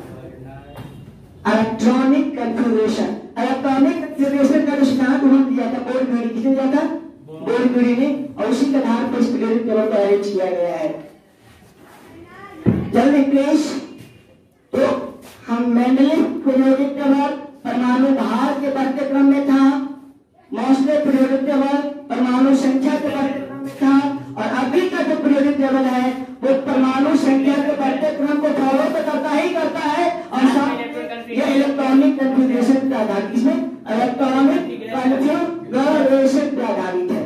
[SPEAKER 1] इलेक्ट्रॉनिक कॉन्फ़िगरेशन। इलेक्ट्रॉनिक कॉन्फ़िगरेशन का जो सिद्धांत उन्होंने दिया था बोर ब्यूरी, किसने दिया था? बोर ब्यूरी ने। और उसी के आधार पर इस पीरियोडिक टेबल को अरेंज किया गया है। जल्दी प्लीज। तो हम मेंडेलिव पीरियोडिक टेबल परमाणु भार के बढ़ते क्रम में था, मोस्ले पीरियोडिक टेबल परमाणु संख्या के बढ़ते क्रम में था, और अभी का जो पीरियोडिक टेबल है वो परमाणु संख्या के बढ़ते क्रम को फॉलो तो करता ही करता है। और साथ ये इलेक्ट्रॉनिक कॉन्फ़िगरेशन पे आधारित, इसमें इलेक्ट्रॉनिक कॉन्फ़िगरेशन पे आधारित है।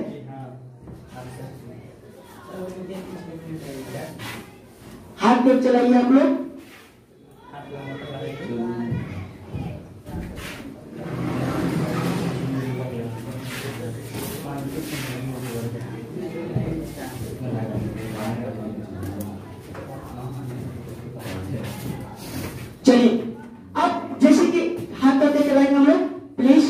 [SPEAKER 1] हाथ पे चलाइए आप लोग। चलिए, अब जैसे कि हाथ करते चलाएंगे हम लोग प्लीज।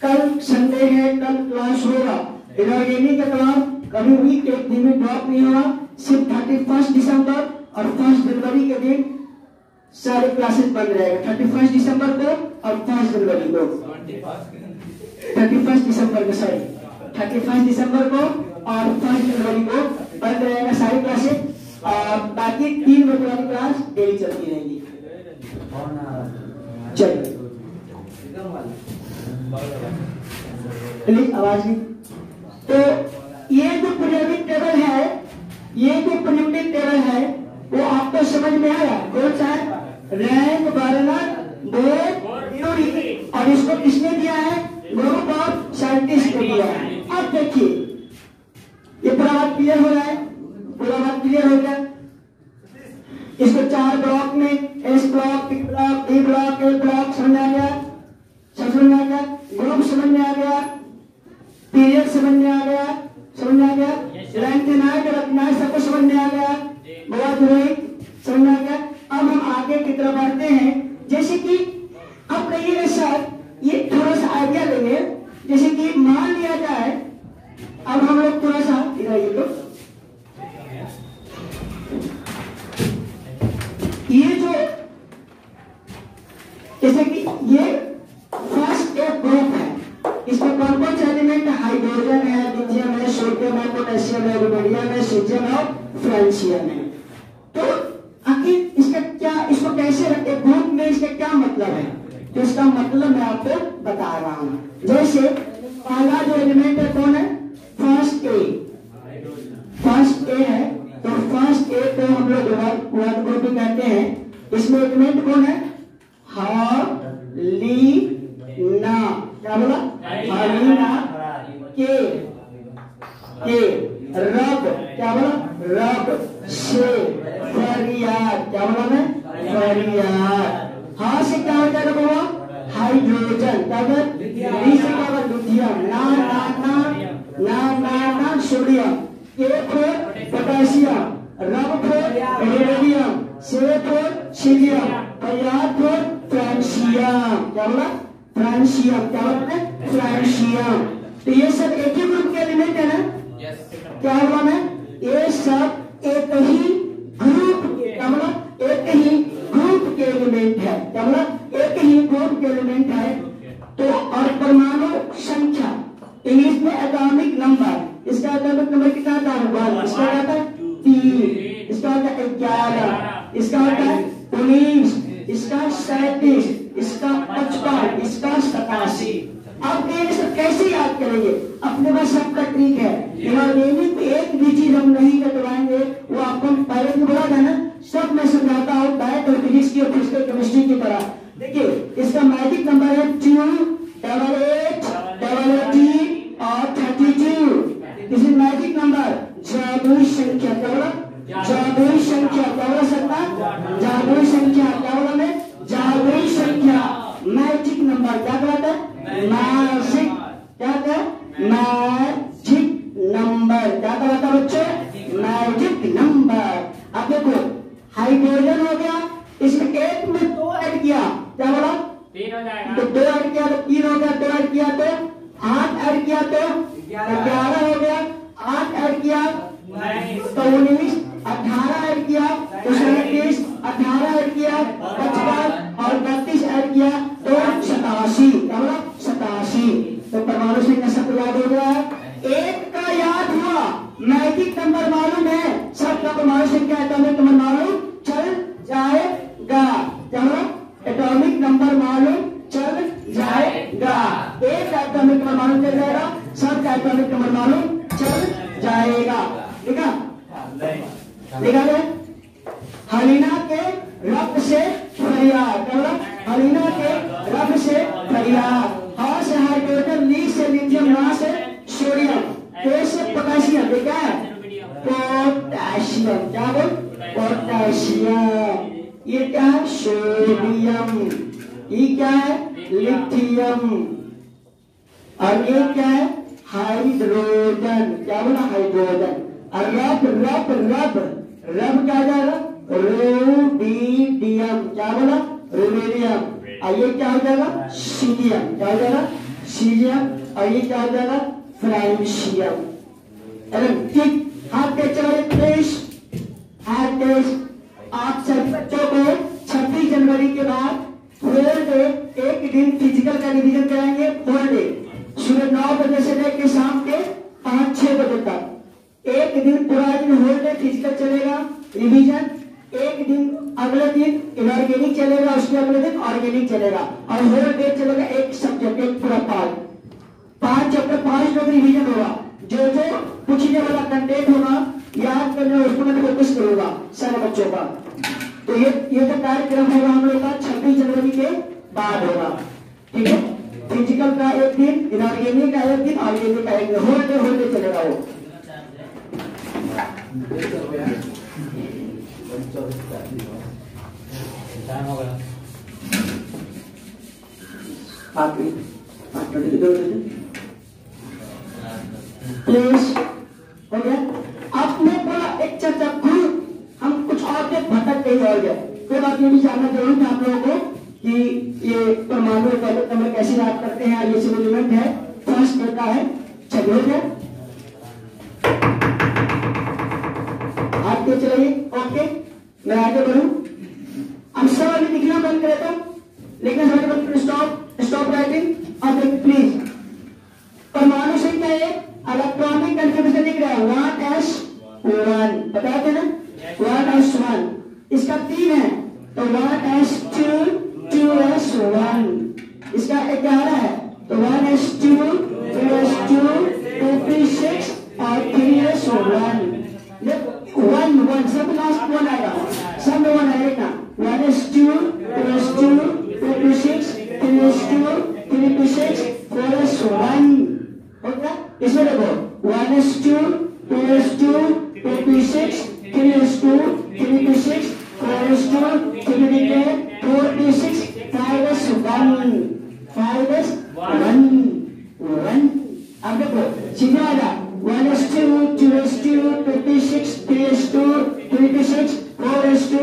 [SPEAKER 1] कल संडे है, कल क्लास होगा। इनऑर्गेनिक का क्लास कभी भी एक दिन में ड्रॉप नहीं होगा। सिर्फ 31 दिसंबर और 1 जनवरी के दिन सारे क्लासेस बंद रहेगा। 31 दिसंबर को और 5 जनवरी को। 31 दिसंबर को, सॉरी 31 दिसंबर को और 5 जनवरी को बंद रहेगा सारी क्लासेस। और बाकी 3 बजे वाली क्लास डेली चलती रहेगी। चलिए प्लीज आवाज नहीं। तो ये जो पीरियोडिक टेबल है, ये जो पीरियोडिक टेबल है वो आपको समझ में आया? कौन सा है? Rank, burner, bore, bury. और इसको किसने दिया है? ग्रुप ऑफ साइंटिस्ट ने दिया है। अब देखिए ये पूरा बात क्लियर हो रहा है? पूरा बात क्लियर हो गया? इसको 4 ब्लॉक में, S block, P block, D block, A block समझ आ गया? समझ में आ गया? ग्रुप समझ में आ गया? पीरियड समझ में आ गया? समझ में आ गया? रैंक रखना सबको समझ में आ गया? बहुत समझ में आ गया? अब हम आगे की तरफ बढ़ते हैं। जैसे कि अब कहिए सर, ये थोड़ा सा आइडिया लेंगे। जैसे कि मान लिया जाए, अब हम लोग थोड़ा सा इधर ये जो फ्रांसियम है। तो आखिर इसका क्या, इसको कैसे रखते ग्रुप में, इसका क्या मतलब है? तो इसका मतलब मैं आपको बता रहा हूं। जैसे पहला जो एलिमेंट है कौन है? First A. फर्स्ट ए है तो फर्स्ट ए को हम लोग वन ग्रुप भी कहते हैं। इसमें एलिमेंट कौन है? हालिना। क्या बोला? हालिना के रब। क्या बोला? रब से फरियाद। क्या बोला मैं? फरियाद। हाँ से क्या हो जाएगा बाबा? हाइड्रोजन। क्या बोला? ली से क्या बोला? लिथियम। ना ना ना ना ना ना सोडियम। के फोर पोटेशियम। रब फोर रेडियम। से फोर सीलियम। फरियाद फोर फ्रांसियम। क्या बोला? फ्रांसियम। क्या बोला? फ्रांसियम। तो ये सब एक ही ग्रुप के एलिमेंट है ना? क्या हुआ मैं? ये सब एक ही ग्रुप के, क्या बोला? एक ही ग्रुप के एलिमेंट है। क्या बोला? एक ही ग्रुप के एलिमेंट है। तो और परमाणु संख्या इंग्लिश में एटॉमिक नंबर, इसका एटॉमिक नंबर कितना आता है? 1। इसका आता है 3, इसका आता है 11, इसका आता है 19, इसका 37, इसका 55, इसका 87। अब ये सब कैसे याद करेंगे? अपने पास सबका ट्रिक है। इनऑर्गेनिक में एक भी चीज हम नहीं करवाएंगे, वो आपको पहले भी बोला था ना, सब मैं समझाता हूँ डायरेक्ट और फिजिक्स की और फिजिकल केमिस्ट्री की तरह। देखिए इसका मैजिक नंबर है 2 88 88 और 32। दिस इज मैजिक नंबर, जादुई संख्या। क्या बोला? जादुई संख्या। क्या बोला सकता? जादुई संख्या। क्या बोला मैं? जादुई संख्या। Magic number. क्या कहता है? मैजिक। क्या कहता है? Magic number. क्या कहता है बच्चे? Magic number. अब देखो हाइड्रोजन हो गया, इसमें एक में 2 ऐड किया। क्या बोला?
[SPEAKER 2] 3 हो जाएगा।
[SPEAKER 1] तो 2 ऐड किया तो 3 हो गया, 2 ऐड किया तो 8 ऐड किया तो 11 हो गया, 8 ऐड किया तो 19, 18 ऐड किया तो 37, 18 ऐड किया 55 और 32 ऐड किया तो 87। क्या बोला? 87। तो परमाणु संख्या सबको याद हो गया है। एक का याद हुआ, मैजिक नंबर मालूम है, सबका परमाणु संख्या एटॉमिक नंबर मालूम चल जाएगा। क्या बोला? एटॉमिक नंबर मालूम चल जाएगा। एक एटॉमिक नंबर मालूम चल जाएगा, सबका एटॉमिक नंबर मालूम चल जाएगा। ठीक है? देखा गया? हलीना के रब से फरियाद। क्या बोला? हलीना के रब से फरियाद। हा से हाइड्रोजन, ली से लिथियम, ना से सोडियम, के से पोटेशियम। देखा है? पोटेशियम। क्या बोल? पोटेशियम। ये क्या है? सोडियम। ये क्या है? लिथियम। और ये क्या है? हाइड्रोजन। क्या बोला? हाइड्रोजन। और रब रब रब रब क्या जाएगा? रोडियम। क्या बोला? रोडियम। और ये क्या हो जाएगा? सीलियम। क्या हो जाएगा? सीलियम। और ये क्या हो जाएगा? फ्रांसियम। ठीक, हाथ पे चलाइए प्लीज। हाथ पे। आप सभी बच्चों को 26 जनवरी के बाद होल डे एक दिन फिजिकल का रिवीजन कराएंगे। होल डे सुबह 9 बजे से लेकर शाम के 5-6 बजे तक एक दिन, पूरा दिन होल डे फिजिकल चलेगा, रिवीजन। एक दिन अगले दिन इनऑर्गेनिक चलेगा, उसके अगले दिन ऑर्गेनिक चलेगा और होल डे चलेगा एक सब्जेक्ट, एक पूरा 5 चैप्टर 5 लोग रिवीजन होगा। जो जो पूछने वाला कंटेंट होगा याद करने उसको मैं फोकस करूंगा सारे बच्चों का। तो ये तो कार्यक्रम होगा हम लोग का 26 जनवरी के बाद होगा। ठीक है? फिजिकल का एक दिन, इनऑर्गेनिक का एक दिन, ऑर्गेनिक का एक दिन, होल डे चलेगा वो। प्लीज हो गया? आपने बोला एक चर्चा ग्रुप, हम कुछ और के भटक कहीं और गए। कोई बात ये भी जानना जरूरी था आप लोगों को कि ये परमाणु एटॉमिक नंबर कैसे याद करते हैं। ये सब एलिमेंट है, फर्स्ट करता है। चलिए आगे चलिए। ओके, मैं आगे बढ़ूं। अब सवाल लिखना बंद करे तो लिखना बंद करो। Stop writing. अब प्लीज परमाणु संख्या एक, इलेक्ट्रॉनिक कंफर्मेशन लिख रहा है 1s1। बताते ना 1s2 2s1 इसका क्या आ रहा है तो 1s2 2s2 2p6 और 3s1 1 सब लास्ट 1 आएगा सब 1 आएगा 1s2 2s2 2p6 3s2 3p6 4s1 होगा इसमें देखो 1s2 2s2 2p6 3s2 3p6 4s2 3p6 4p6 5s1 5s1 1 अब देखो सीधा आ रहा 1s2 2s2 2p6 3s2 3p6 4s2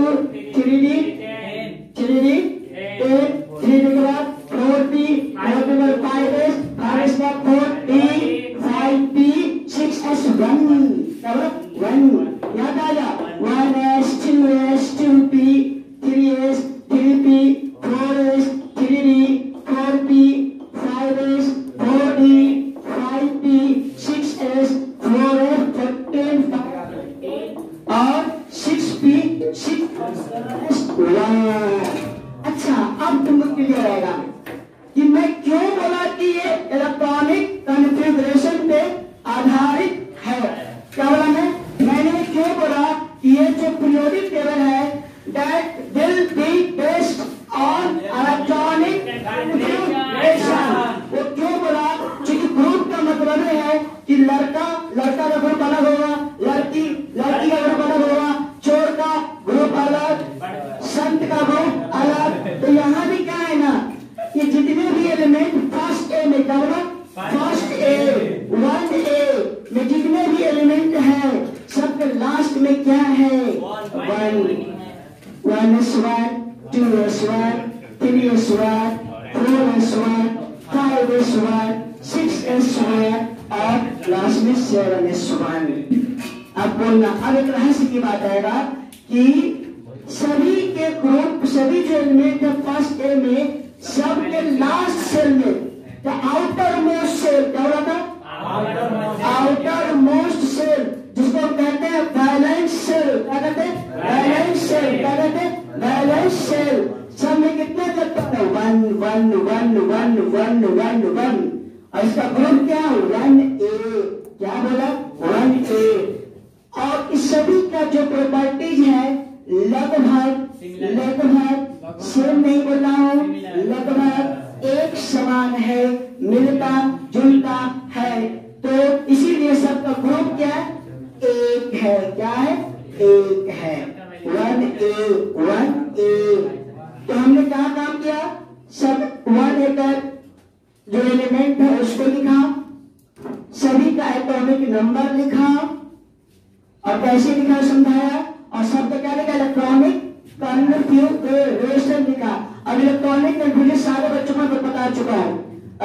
[SPEAKER 1] 3d 3d 8 3d के बाद 4p 4p के बाद 5s 5s के बाद 4d 5p 6s1 क्या 1 याद आ जा 1s 2s 2p 3s 3p 4s 3d 4p 5s 4d 5p 6s 4s 15 और 6p 6s1 अच्छा अब तुमको क्लियर आएगा कि मैं क्यों बोला कि ये इलेक्ट्रॉनिक कॉन्फ़िगरेशन पे आधारित है क्या बोला मैंने क्यों बोला कि ये जो पीरियोडिक टेबल है that will be based on electronic configuration वो क्यों बोला क्योंकि ग्रुप का मतलब है कि लड़का का ग्रुप अलग होगा लड़की का ग्रुप अलग होगा चोर का ग्रुप अलग संत का ग्रुप अलग तो यहाँ भी क्या है ना कि जितने भी एलिमेंट फर्स्ट ए में क्या बोला फर्स्ट ए 1a में जितने भी एलिमेंट हैं सबके लास्ट में क्या है 1s1 2s1 3s1 4s1 5s1 6s1 और लास्ट में 7s1 अब बोलना अब एक रहस्य की बात आएगा कि सभी के ग्रुप सभी जो एलिमेंट है फर्स्ट ए में सबके लास्ट सेल में द आउटर मोस्ट सेल क्या हो रहा था आउटर मोस्ट सेल जिसको कहते हैं वैलेंस सेल क्या कहते हैं वैलेंस सेल क्या कहते हैं वैलेंस सेल सब में कितने तक है 1 1 1 1 1 1 1 और इसका ग्रुप क्या 1a क्या बोला 1a और इस सभी का जो प्रॉपर्टीज है लगभग सेम नहीं बोल रहा हूँ लगभग एक समान है मिलता जुलता है तो इसीलिए सबका ग्रुप क्या है एक है क्या है एक है 1a तो हमने क्या काम किया सब 1a का जो एलिमेंट है उसको लिखा सभी का एटॉमिक नंबर लिखा और कैसे लिखा समझाया और शब्द क्या लिखा इलेक्ट्रॉनिक कन्फ्यूगरेशन लिखा अब इलेक्ट्रॉनिक कन्फ्यूजन सारे बच्चों को बता चुका है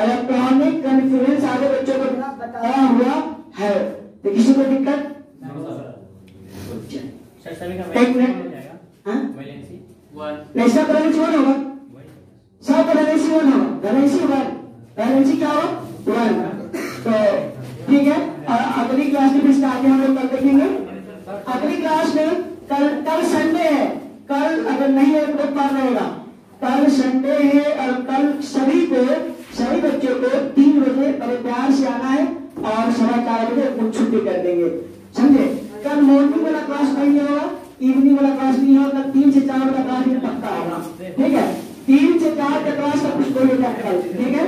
[SPEAKER 1] इलेक्ट्रॉनिक कन्फ्यूजन सारे बच्चों को बताया हुआ है तो किसी को दिक्कत एक मिनट नहीं सब वैलेंसी 1 होगा सब वैलेंसी 1 होगा वैलेंसी क्या होगा 1 तो ठीक है और अगली क्लास में फिर आगे हम लोग कल देखेंगे अगली क्लास में कल संडे है कल अगर नहीं है तो पार रहेगा कल संडे है और कल सभी बच्चों को 3 बजे बड़े प्यार से आना है और 4:15 बजे छुट्टी कर देंगे समझे कल मॉर्निंग वाला क्लास नहीं होगा इवनिंग वाला क्लास नहीं होगा 3 से 4 वाला क्लास भी पक्का होगा ठीक है 3 से 4 का क्लास का कुछ बोलेगा कल ठीक है